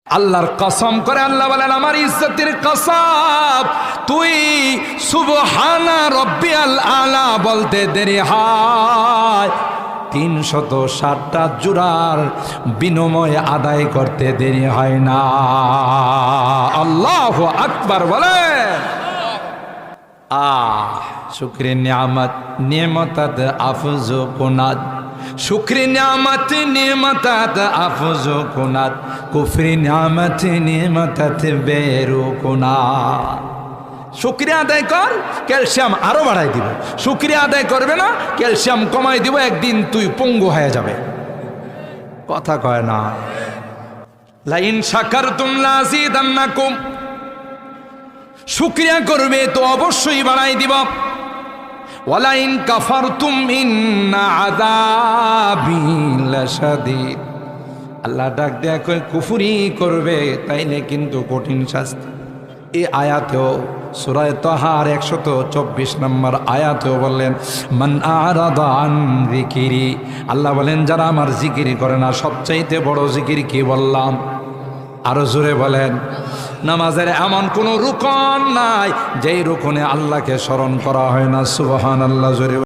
আল্লাহর কসম করে আল্লাহ বলেন, আমার ইজ্জতের কসম, তুই সুবহানা রব্বিয়াল আলা বলতে দেরি হয় ৩৬০টা জোড়ার বিনিময় আদায় করতে দেরি হয় না। আল্লাহু আকবার বলেন। শুকরে নিয়ামত নিয়ামতাত আফজু কুনাত, শুকরে নিয়ামত নিয়ামতাত আফজু কুনাত, কুফরি নিয়ামত নিয়ামতাত বেরু কুনাত। শুকরিয়া আদায় কর, ক্যালসিয়াম আরো বাড়াই দিব। শুকরিয়া আদায় করবে না, ক্যালসিয়াম কমাই দিব, একদিন তুই পঙ্গু হয়ে যাবে। কথা কয় না। লাইন শাকারতুম লাযিদান্নাকুম, শুকরিয়া করবে তো অবশ্যই বাড়াই দিব। ওয়ালাইন কাফারতুম ইন্না আযাবি লাশাদীদ, আল্লাহ ডাক দেয়া কই কুফরি করবে তাইলে কিন্তু কঠিন শাস্তি। এই আয়াতেও সূরা তাহার 124 নম্বর আয়াতেও বললেন, মান আরাদা আন যিকিরি, আল্লাহ বলেন যারা আমার জিকির করে না। সবচাইতে বড় জিকির কি বললাম? আরো জোরে বলেন। নামাজের এমন কোন রুকন নাই যেই রুকনে আল্লাহকে স্মরণ করা হয় না। সুবহানাল্লাহ জোরে।